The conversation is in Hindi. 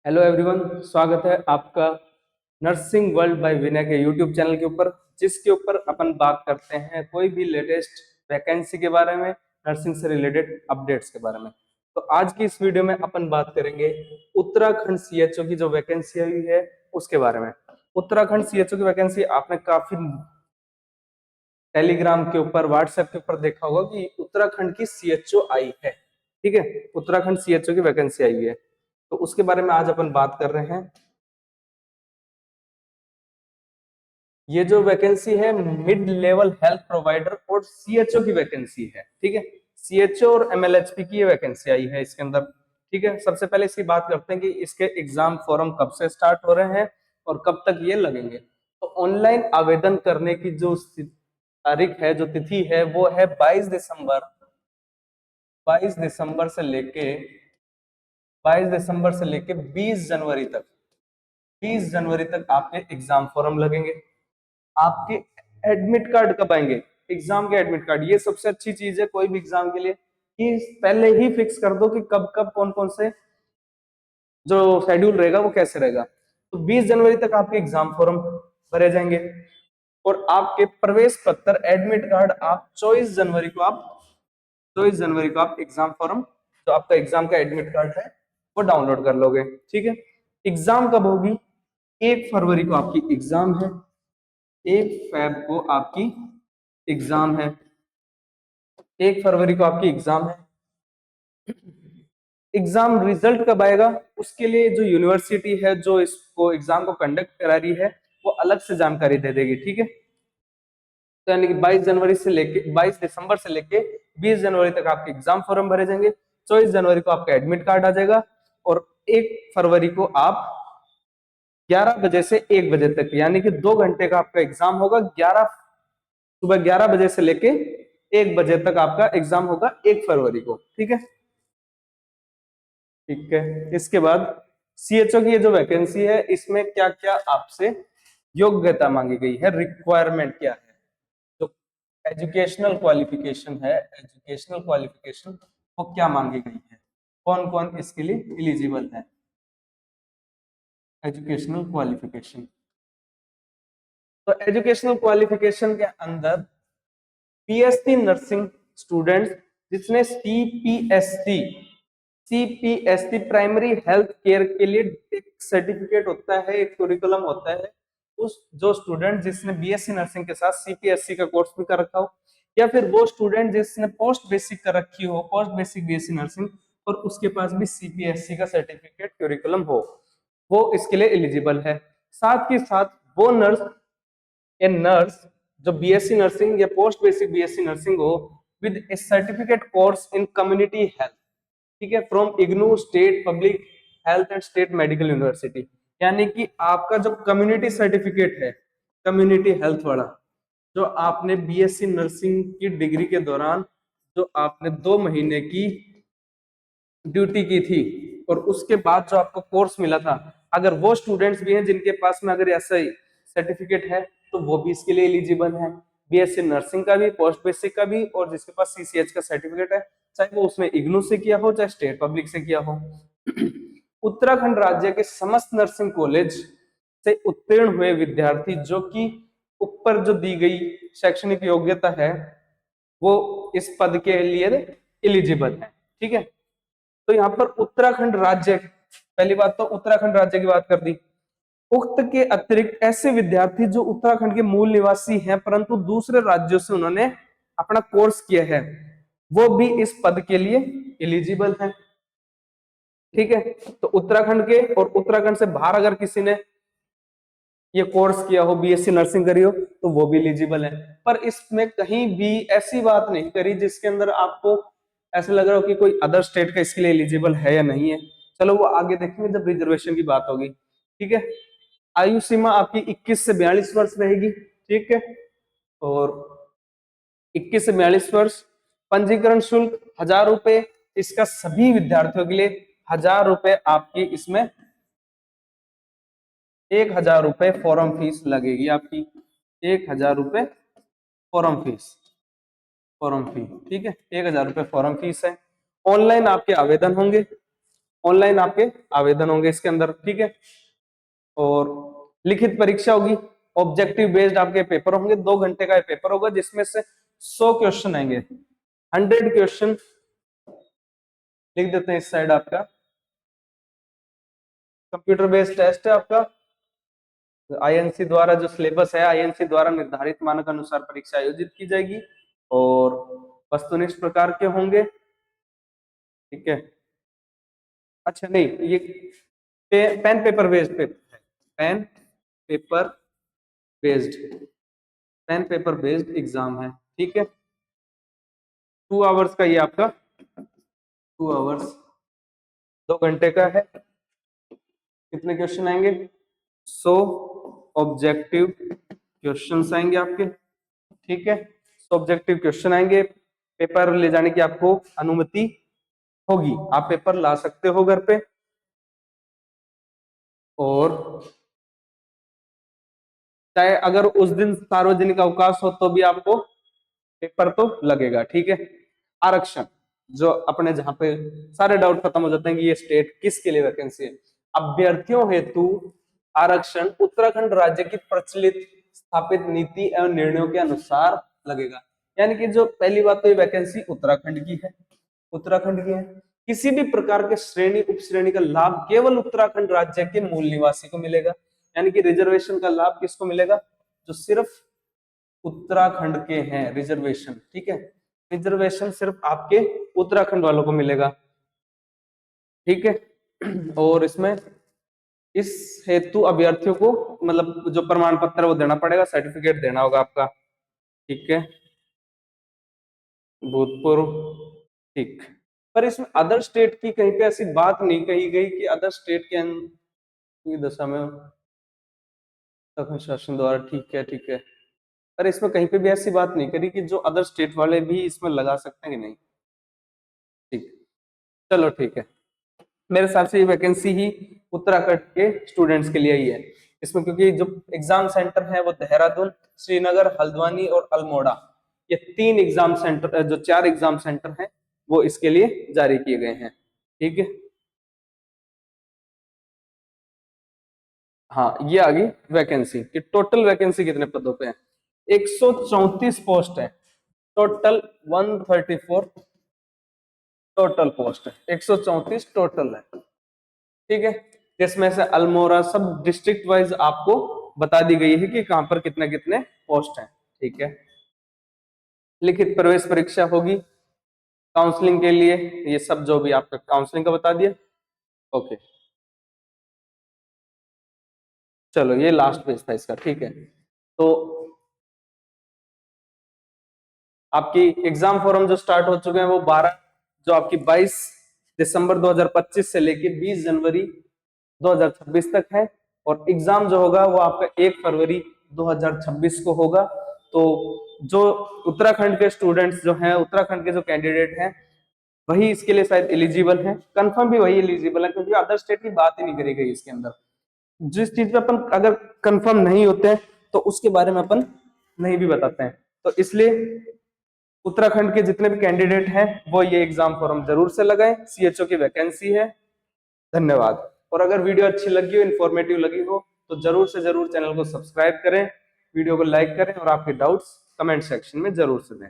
हेलो एवरीवन, स्वागत है आपका नर्सिंग वर्ल्ड बाय विनय के यूट्यूब चैनल के ऊपर, जिसके ऊपर अपन बात करते हैं कोई भी लेटेस्ट वैकेंसी के बारे में, नर्सिंग से रिलेटेड अपडेट्स के बारे में। तो आज की इस वीडियो में अपन बात करेंगे उत्तराखंड सीएचओ की जो वैकेंसी आई है उसके बारे में। उत्तराखंड सीएचओ की वैकेंसी आपने काफी टेलीग्राम के ऊपर, व्हाट्सएप के ऊपर देखा होगा कि उत्तराखंड की सीएचओ आई है। ठीक है, उत्तराखंड सीएचओ की वैकेंसी आई है, तो उसके बारे में आज अपन बात कर रहे हैं। ये जो वैकेंसी है मिड लेवल हेल्थ प्रोवाइडर और सीएचओ की वैकेंसी है। ठीक है, सीएचओ और एमएलएचपी की ये वैकेंसी आई है इसके अंदर। ठीक है, सबसे पहले इसकी बात करते हैं कि इसके एग्जाम फॉर्म कब से स्टार्ट हो रहे हैं और कब तक ये लगेंगे। तो ऑनलाइन आवेदन करने की जो तारीख है, जो तिथि है, वो है 22 दिसंबर। 22 दिसंबर से लेके 22 दिसंबर से लेके 20 जनवरी तक, 20 जनवरी तक आपके एग्जाम फॉर्म लगेंगे। आपके एडमिट कार्ड कब आएंगे? एग्जाम के एडमिट कार्ड, ये सबसे अच्छी चीज है कोई भी एग्जाम के लिए कि पहले ही फिक्स कर दो कि कब कब कौन कौन से जो शेड्यूल रहेगा वो कैसे रहेगा। तो 20 जनवरी तक आपके एग्जाम फॉर्म भरे जाएंगे और आपके प्रवेश पत्र, एडमिट कार्ड आप 24 जनवरी को आप एग्जाम फॉर्म, जो आपका एग्जाम का एडमिट कार्ड है, वो डाउनलोड कर लोगे। ठीक है, एग्जाम कब होगी? 1 फरवरी को आपकी एग्जाम है। 1 फेब को आपकी एग्जाम है। 1 फरवरी को आपकी एग्जाम है। एग्जाम रिजल्ट कब आएगा उसके लिए जो यूनिवर्सिटी है जो इसको एग्जाम को कंडक्ट करा रही है वो अलग से जानकारी दे देगी। ठीक है, तो यानी कि 22 दिसंबर से लेके 20 जनवरी तक आपके एग्जाम फॉर्म भरे जाएंगे। 24 जनवरी को आपका एडमिट कार्ड आ जाएगा और 1 फरवरी को आप 11 बजे से 1 बजे तक, यानी कि 2 घंटे का आपका एग्जाम होगा। सुबह 11 बजे से लेके 1 बजे तक आपका एग्जाम होगा 1 फरवरी को। ठीक है, ठीक है। इसके बाद सीएचओ की ये जो वैकेंसी है इसमें क्या क्या आपसे योग्यता मांगी गई है, रिक्वायरमेंट क्या है, जो एजुकेशनल क्वालिफिकेशन है, एजुकेशनल क्वालिफिकेशन वो क्या मांगी गई है, कौन कौन इसके लिए एलिजिबल है। एजुकेशनल क्वालिफिकेशन, तो एजुकेशनल क्वालिफिकेशन के अंदर पीएससी नर्सिंग स्टूडेंट्स जिसने सीपीएसटी प्राइमरी हेल्थ केयर के लिए एक सर्टिफिकेट होता है, एक कुरिकुलम होता है, उस जो स्टूडेंट जिसने बीएससी नर्सिंग के साथ सीपीएससी का कोर्स भी कर रखा हो, या फिर वो स्टूडेंट जिसने पोस्ट बेसिक कर रखी हो, पोस्ट बेसिक बीएससी नर्सिंग, और उसके पास भी सीपीएससी का सर्टिफिकेट क्यूरिकुलम हो, वो इसके लिए एलिजिबल है। साथ ही साथ वो नर्स जो बीएससी नर्सिंग या पोस्ट बेसिक बीएससी नर्सिंग हो with A certificate course in community health, ठीक है, from IGNOU state public health and state medical university, यानी कि आपका जो कम्युनिटी सर्टिफिकेट है, कम्युनिटी हेल्थ वाला, जो आपने बीएससी नर्सिंग की डिग्री के दौरान जो आपने 2 महीने की ड्यूटी की थी और उसके बाद जो आपको कोर्स मिला था, अगर वो स्टूडेंट्स भी हैं जिनके पास में अगर ऐसा ही सर्टिफिकेट है तो वो भी इसके लिए एलिजिबल है, बीएससी नर्सिंग का भी, पोस्ट बेसिक का भी, और जिसके पास सीसीएच का सर्टिफिकेट है, चाहे वो उसमें इग्नू से किया हो चाहे स्टेट पब्लिक से किया हो। उत्तराखंड राज्य के समस्त नर्सिंग कॉलेज से उत्तीर्ण हुए विद्यार्थी जो कि ऊपर जो दी गई शैक्षणिक योग्यता है वो इस पद के लिए एलिजिबल है। ठीक है, तो यहाँ पर उत्तराखंड राज्य, पहली बात तो उत्तराखंड राज्य की बात कर दी। उक्त के अतिरिक्त ऐसे विद्यार्थी जो उत्तराखंड के मूल निवासी हैं परंतु दूसरे राज्यों से उन्होंने अपना कोर्स किया है, वो भी इस पद के लिए एलिजिबल है। ठीक है, तो उत्तराखंड के और उत्तराखंड से बाहर अगर किसी ने ये कोर्स किया हो, बीएससी नर्सिंग करी हो, तो वो भी एलिजिबल है। पर इसमें कहीं भी ऐसी बात नहीं करी जिसके अंदर आपको ऐसा लग रहा हो कि कोई अदर स्टेट का इसके लिए एलिजिबल है या नहीं है। चलो वो आगे देखेंगे जब रिजर्वेशन की बात होगी। ठीक है, आयु सीमा आपकी 21 से 42 वर्ष रहेगी। ठीक है, और 21 से 42 वर्ष। पंजीकरण शुल्क 1000 रुपए, इसका सभी विद्यार्थियों के लिए 1000 रुपए आपकी इसमें 1000 रुपए फॉर्म फीस लगेगी आपकी, 1000 रुपए फॉर्म फीस, फॉर्म फी। ठीक है, 1000 रुपए फॉर्म फीस है। ऑनलाइन आपके आवेदन होंगे ऑनलाइन आपके आवेदन होंगे इसके अंदर, ठीक है। और लिखित परीक्षा होगी, ऑब्जेक्टिव बेस्ड आपके पेपर होंगे, 2 घंटे का पेपर होगा जिसमें से 100 क्वेश्चन आएंगे, 100 क्वेश्चन लिख देते हैं इस साइड। आपका कंप्यूटर बेस्ड टेस्ट है आपका, आईएनसी द्वारा जो सिलेबस है, आईएनसी द्वारा निर्धारित मानक अनुसार परीक्षा आयोजित की जाएगी और वस्तुनिष्ठ प्रकार के होंगे, ठीक है। अच्छा नहीं, ये पेन पेपर बेस्ड पेपर है, pen paper based, pen paper based exam है, ठीक है। 2 आवर्स का ये आपका, 2 आवर्स 2 घंटे का है। कितने क्वेश्चन आएंगे? 100 ऑब्जेक्टिव क्वेश्चन आएंगे आपके, ठीक है। 100 ऑब्जेक्टिव क्वेश्चन आएंगे, पेपर ले जाने की आपको अनुमति होगी, आप पेपर ला सकते हो घर पे। और चाहे अगर उस दिन सार्वजनिक अवकाश हो तो भी आपको पेपर तो लगेगा, ठीक है। आरक्षण, जो अपने जहां पे सारे डाउट खत्म हो जाते हैं कि ये स्टेट किसके लिए वैकेंसी है। अभ्यर्थियों हेतु आरक्षण उत्तराखंड राज्य की प्रचलित स्थापित नीति एवं निर्णयों के अनुसार लगेगा। यानी कि जो पहली बात तो ये वैकेंसी उत्तराखंड की है, उत्तराखंड की है। किसी भी प्रकार के श्रेणी उप श्रेणी का लाभ केवल उत्तराखंड राज्य के मूल निवासी को मिलेगा। यानी कि रिजर्वेशन का लाभ किसको मिलेगा? जो सिर्फ उत्तराखंड के हैं, रिजर्वेशन, ठीक है। रिजर्वेशन सिर्फ आपके उत्तराखंड वालों को मिलेगा, ठीक है। और इसमें इस हेतु अभ्यर्थियों को मतलब जो प्रमाण पत्र वो देना पड़ेगा, सर्टिफिकेट देना होगा आपका, ठीक है, भूतपूर्व, ठीक। पर इसमें अदर स्टेट की कहीं पे ऐसी बात नहीं कही गई कि अदर स्टेट के की दशा में शासन द्वारा, ठीक है, ठीक है। पर इसमें कहीं पे भी ऐसी बात नहीं करी कि जो अदर स्टेट वाले भी इसमें लगा सकते हैं कि नहीं, ठीक। चलो ठीक है, मेरे हिसाब से ये वैकेंसी ही उत्तराखंड के स्टूडेंट्स के लिए ही है इसमें, क्योंकि जो एग्जाम सेंटर है वो देहरादून, श्रीनगर, हल्द्वानी और अल्मोड़ा, ये 3 एग्जाम सेंटर, जो 4 एग्जाम सेंटर हैं वो इसके लिए जारी किए गए हैं, ठीक है। हाँ, ये आ गई वैकेंसी कि टोटल वैकेंसी कितने पदों पे है। 134 पोस्ट है टोटल, 134 टोटल पोस्ट है, 134 टोटल है, ठीक है। जिसमें से अल्मोड़ा सब डिस्ट्रिक्ट वाइज आपको बता दी गई है कि कहां पर कितने कितने पोस्ट हैं, ठीक है। लिखित प्रवेश परीक्षा होगी काउंसलिंग के लिए, ये सब जो भी आपका काउंसलिंग का बता दिया, ओके। चलो ये लास्ट पेज था इसका, ठीक है। तो आपकी एग्जाम फॉर्म जो स्टार्ट हो चुके हैं वो 12, जो आपकी 22 दिसंबर 2025 से लेके 20 जनवरी 2026 तक है। और एग्जाम जो होगा वो आपका 1 फरवरी 2026 को होगा। तो जो उत्तराखंड के स्टूडेंट्स जो हैं, उत्तराखंड के जो कैंडिडेट हैं, वही इसके लिए शायद एलिजिबल है, कंफर्म भी वही एलिजिबल है, क्योंकि अदर स्टेट की बात ही नहीं करी गई इसके अंदर। जिस चीज पे अपन अगर कंफर्म नहीं होते हैं तो उसके बारे में अपन नहीं भी बताते हैं। तो इसलिए उत्तराखंड के जितने भी कैंडिडेट हैं वो ये एग्जाम फॉर्म जरूर से लगाएं, सीएचओ की वैकेंसी है। धन्यवाद। और अगर वीडियो अच्छी लगी हो, इन्फॉर्मेटिव लगी हो, तो जरूर से जरूर चैनल को सब्सक्राइब करें, वीडियो को लाइक करें और आपके डाउट्स कमेंट सेक्शन में जरूर से दें।